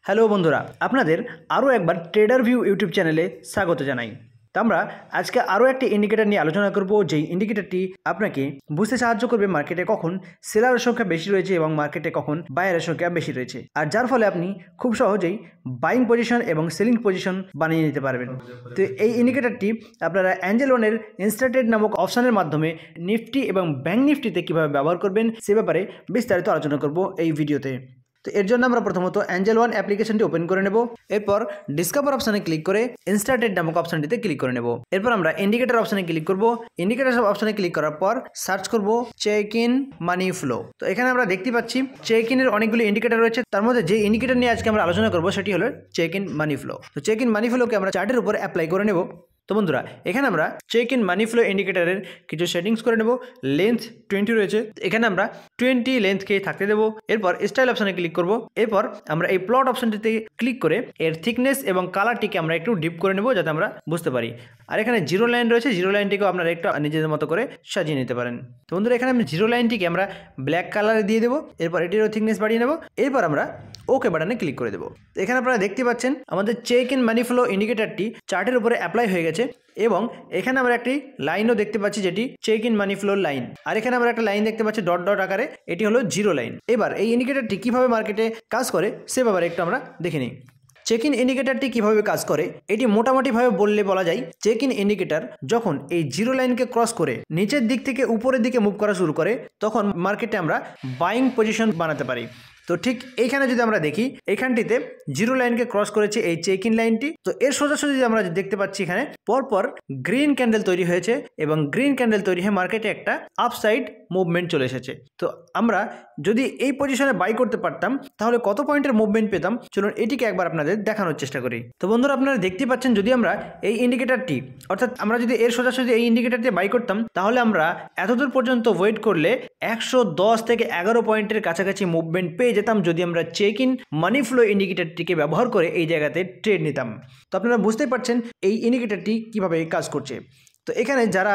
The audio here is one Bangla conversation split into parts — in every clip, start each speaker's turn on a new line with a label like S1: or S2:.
S1: হ্যালো বন্ধুরা, আপনাদের আরও একবার ট্রেডার ভিউ ইউটিউব চ্যানেলে স্বাগত জানাই। তো আমরা আজকে আরও একটি ইন্ডিকেটর নিয়ে আলোচনা করব, যেই ইন্ডিকেটরটি আপনাকে বুঝতে সাহায্য করবে মার্কেটে কখন সেলারের সংখ্যা বেশি রয়েছে এবং মার্কেটে কখন বায়ারের সংখ্যা বেশি রয়েছে, আর যার ফলে আপনি খুব সহজেই বাইং পজিশন এবং সেলিং পজিশন বানিয়ে নিতে পারবেন। তো এই ইন্ডিকেটরটি আপনারা অ্যাঞ্জেল ওয়ানের ইনস্ট্রাডে নামক অপশনের মাধ্যমে নিফটি এবং ব্যাংক নিফটিতে কীভাবে ব্যবহার করবেন সে ব্যাপারে বিস্তারিত আলোচনা করব এই ভিডিওতে। তো এর জন্য আমরা প্রথমত অ্যাঞ্জেল ওয়ান অ্যাপ্লিকেশনটি ওপেন করে নেব। এরপর ডিসকভার অপশানে ক্লিক করে ইনস্ট্রাডে নামক অপশনটিতে ক্লিক করে নেব। এরপর আমরা ইন্ডিকেটর অপশানে ক্লিক করব। ইন্ডিকেটর অপশানে ক্লিক করার পর সার্চ করব চেক-ইন মানি ফ্লো। তো এখানে আমরা দেখতে পাচ্ছি চেক-ইনের অনেকগুলো ইন্ডিকেটর রয়েছে, তার মধ্যে যে ইন্ডিকেটর নিয়ে আজকে আমরা আলোচনা করব সেটি হলো চেক-ইন মানি ফ্লো। তো চেক-ইন মানি ফ্লোকে আমরা চার্টের উপর অ্যাপ্লাই করে নেব। তো বন্ধুরা, এখানে আমরা চেক-ইন মানি ফ্লো ইন্ডিকেটরের কিছু সেটিংস করে নেব। লেন্থ 20 রয়েছে, এখানে আমরা 20 লেন্থকে থাকতে দেবো। এরপর স্টাইল অপশানে ক্লিক করব। এরপর আমরা এই প্লট অপশানটিতে ক্লিক করে এর থিকনেস এবং কালারটিকে আমরা একটু ডিপ করে নেব যাতে আমরা বুঝতে পারি। আর এখানে জিরো লাইন রয়েছে, জিরো লাইনটিকেও আপনারা একটু নিজেদের মতো করে সাজিয়ে নিতে পারেন। তো বন্ধুরা, এখানে আমি জিরো লাইনটিকে আমরা ব্ল্যাক কালারে দিয়ে দেবো। এরপর এটিরও থিকনেস বাড়িয়ে নেব। এরপর আমরা ওকে বাটনে ক্লিক করে দেবো। এখানে আপনারা দেখতে পাচ্ছেন আমাদের চেক-ইন মানি ফ্লো ইন্ডিকেটরটি চার্টের উপরে অ্যাপ্লাই হয়ে গেছে এবং এখানে আমরা একটি লাইনও দেখতে পাচ্ছি যেটি চেক-ইন মানি ফ্লো লাইন। আর এখানে আমরা একটা লাইন দেখতে পাচ্ছি ডট ডট আকারে, এটি হলো জিরো লাইন। এবার এই ইন্ডিকেটরটি কীভাবে মার্কেটে কাজ করে সে ব্যাপারে একটু আমরা দেখে নিই। চেক-ইন ইন্ডিকেটরটি কীভাবে কাজ করে এটি মোটামুটিভাবে বলা যায়, চেক-ইন ইন্ডিকেটর যখন এই জিরো লাইনকে ক্রস করে নিচের দিক থেকে উপরের দিকে মুভ করা শুরু করে তখন মার্কেটে আমরা বাইং পজিশন বানাতে পারি। তো ঠিক এইখানে যদি আমরা দেখি, এইখানটিতে জিরো লাইনকে ক্রস করেছে এই চেক-ইন লাইনটি। তো এর সোজাসুজি আমরা দেখতে পাচ্ছি এখানে পরপর গ্রিন ক্যান্ডেল তৈরি হয়েছে এবং গ্রিন ক্যান্ডেল তৈরি হয়ে মার্কেটে একটা আপসাইড মুভমেন্ট চলে এসেছে। তো আমরা যদি এই পজিশনে বাই করতে পারতাম তাহলে কত পয়েন্টের মুভমেন্ট পেতাম, চলুন এটিকে একবার আপনাদের দেখানোর চেষ্টা করি। তো বন্ধুরা, আপনারা দেখতে পাচ্ছেন যদি আমরা এই ইন্ডিকেটরটি অর্থাৎ আমরা যদি এর সোজাসুজি এই ইন্ডিকেটরটি বাই করতাম তাহলে আমরা এতদূর পর্যন্ত ওয়েট করলে 110 থেকে 11 পয়েন্টের কাছাকাছি মুভমেন্ট পেয়ে যেতাম যদি আমরা চেক-ইন মানি ফ্লো ইন্ডিকেটরটিকে ব্যবহার করে এই জায়গাতে ট্রেড নিতাম। তো আপনারা বুঝতেই পারছেন এই ইন্ডিকেটরটি কিভাবে কাজ করছে। তো এখানে যারা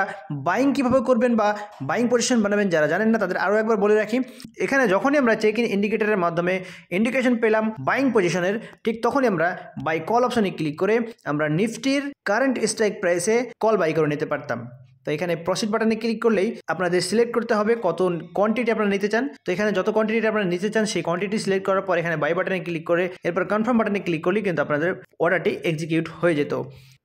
S1: বাইং কিভাবে করবেন বা বাইং পজিশন বানাবেন যারা জানেন না তাদের আরও একবার বলে রাখি, এখানে যখনই আমরা চেক-ইন ইন্ডিকেটরের মাধ্যমে ইন্ডিকেশন পেলাম বাইং পজিশনের, ঠিক তখনই আমরা বাই কল অপশানে ক্লিক করে আমরা নিফটির কারেন্ট স্ট্রাইক প্রাইসে কল বাই করে নিতে পারতাম। তো এখানে প্রসিড বাটনে ক্লিক করলেই আপনাদের সিলেক্ট করতে হবে কত কোয়ান্টিটি আপনারা নিতে চান। তো এখানে যত কোয়ান্টিটি আপনারা নিতে চান সেই কোয়ান্টিটি সিলেক্ট করার পর এখানে বাই বাটনে ক্লিক করে এরপর কনফার্ম বাটনে ক্লিক করলেই কিন্তু আপনাদের অর্ডারটি এক্সিকিউট হয়ে যেত।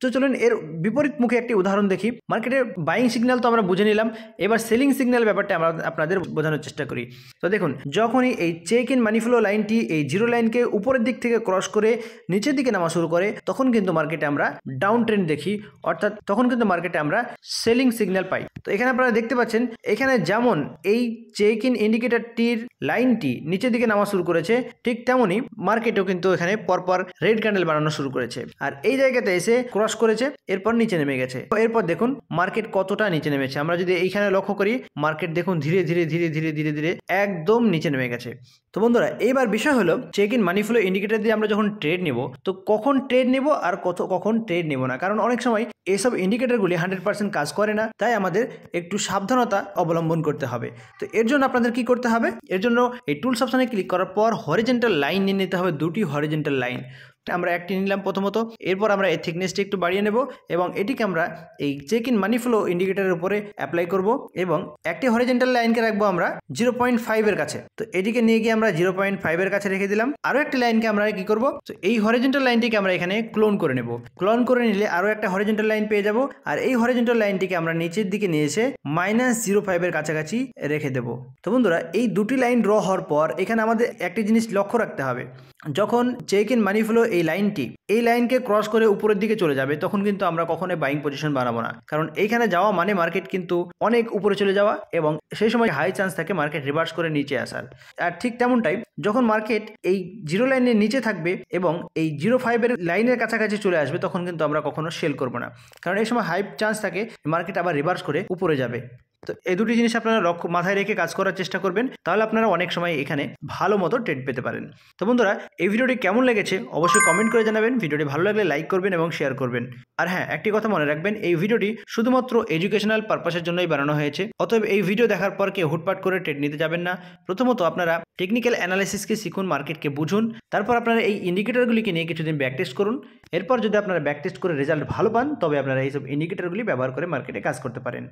S1: তো চলুন এর বিপরীত মুখে একটি উদাহরণ দেখি। মার্কেটের বাইং সিগন্যাল তো আমরা বুঝে নিলাম, এবার সেলিং সিগন্যাল ব্যাপারটা আমরা আপনাদের বোঝানোর চেষ্টা করি। তো দেখুন, যখনই এই চেক-ইন মানি ফ্লো লাইনটি এই জিরো লাইনকে উপরের দিক থেকে ক্রস করে নিচের দিকে নামা শুরু করে তখন কিন্তু মার্কেটে আমরা ডাউন ট্রেন্ড দেখি, অর্থাৎ তখন কিন্তু মার্কেটে আমরা সেলিং সিগন্যাল পাই। তো এখানে আপনারা দেখতে পাচ্ছেন এখানে যেমন এই চেক-ইন ইন্ডিকেটরটির লাইনটি নিচের দিকে নামা শুরু করেছে, ঠিক তেমনই মার্কেটেও কিন্তু এখানে পরপর রেড ক্যান্ডেল বানানো শুরু করেছে আর এই জায়গাতে এসে ক্রস করেছে, এরপর নিচে নেমে গেছে। এরপর দেখুন মার্কেট কতটা নিচে নেমেছে। আমরা যদি এইখানে লক্ষ্য করি মার্কেট দেখুন ধীরে ধীরে ধীরে ধীরে ধীরে ধীরে একদম নিচে নেমে গেছে। তো বন্ধুরা, এইবার বিষয় হলো চেক-ইন মানি ফ্লো ইন্ডিকেটর দিয়ে আমরা যখন ট্রেড নেব তো কখন ট্রেড নেব আর কখন ট্রেড নেব না, কারণ অনেক সময় এইসব ইন্ডিকেটরগুলি 100% কাজ করে না, তাই আমাদের একটু সাবধানতা অবলম্বন করতে হবে। তো এর জন্য আপনাদের কি করতে হবে, এর জন্য এই টুলস অপশনে ক্লিক করার পর হরিজন্টাল লাইন নিয়ে নিতে হবে, দুটি হরিজন্টাল লাইন আমরা একটি নিলাম প্রথমত। এরপর আমরা এই থিকনেসটি একটু বাড়িয়ে নেব এবং এটিকে আমরা এই চেক-ইন মানি ফ্লো ইন্ডিকেটরের উপরে অ্যাপ্লাই করব এবং একটি হরিজন্টাল লাইনকে রাখবো আমরা 0.5 এর কাছে। তো এটিকে নিয়ে গিয়ে আমরা 0.5 এর কাছে রেখে দিলাম। আরও একটি লাইনকে আমরা কি করব, তো এই হরিজন্টাল লাইনটিকে আমরা এখানে ক্লোন করে নেব। ক্লোন করে নিলে আরও একটা হরিজন্টাল লাইন পেয়ে যাব আর এই হরিজন্টাল লাইনটিকে আমরা নিচের দিকে নিয়ে এসে -0.5 এর কাছাকাছি রেখে দেব। তো বন্ধুরা, এই দুটি লাইন ড্র হওয়ার পর এখানে আমাদের একটি জিনিস লক্ষ্য রাখতে হবে, যখন চেক-ইন মানি ফ্লো এই লাইনকে ক্রস করে উপরের দিকে চলে যাবে তখন কিন্তু আমরা কখনোই বাইং পজিশন বানাবো না, কারণ এইখানে যাওয়া মানে মার্কেট কিন্তু অনেক উপরে চলে যাওয়া এবং সেই সময় হাই চান্স থাকে মার্কেট রিভার্স করে নিচে আসার। আর ঠিক তেমনটাই যখন মার্কেট এই জিরো লাইনের নিচে থাকবে এবং এই 0.5 এর লাইনের কাছাকাছি চলে আসবে তখন কিন্তু আমরা কখনো সেল করবো না, কারণ এই সময় হাই চান্স থাকে মার্কেট আবার রিভার্স করে উপরে যাবে। তো এই দুটি জিনিস আপনারা মাথায় রেখে কাজ করার চেষ্টা করবেন, তাহলে আপনারা অনেক সময় এখানে ভালো মতো ট্রেড পেতে পারেন। তো বন্ধুরা, এই ভিডিওটি কেমন লেগেছে অবশ্যই কমেন্ট করে জানাবেন। ভিডিওটি ভালো লাগলে লাইক করবেন এবং শেয়ার করবেন। আর হ্যাঁ, একটি কথা মনে রাখবেন, এই ভিডিওটি শুধুমাত্র এডুকেশনাল পারপাসের জন্যই বানানো হয়েছে। অতএব এই ভিডিও দেখার পর কেউ হুটপাট করে ট্রেড নিতে যাবেন না। প্রথমত আপনারা টেকনিক্যাল অ্যানালাইসিসকে শিখুন, মার্কেটকে বুঝুন, তারপর আপনারা এই ইন্ডিকেটরগুলিকে নিয়ে কিছুদিন ব্যাক টেস্ট করুন। এরপর যদি আপনারা ব্যাক টেস্ট করে রেজাল্ট ভালো পান, তবে আপনারা এইসব ইন্ডিকেটরগুলি ব্যবহার করে মার্কেটে কাজ করতে পারেন।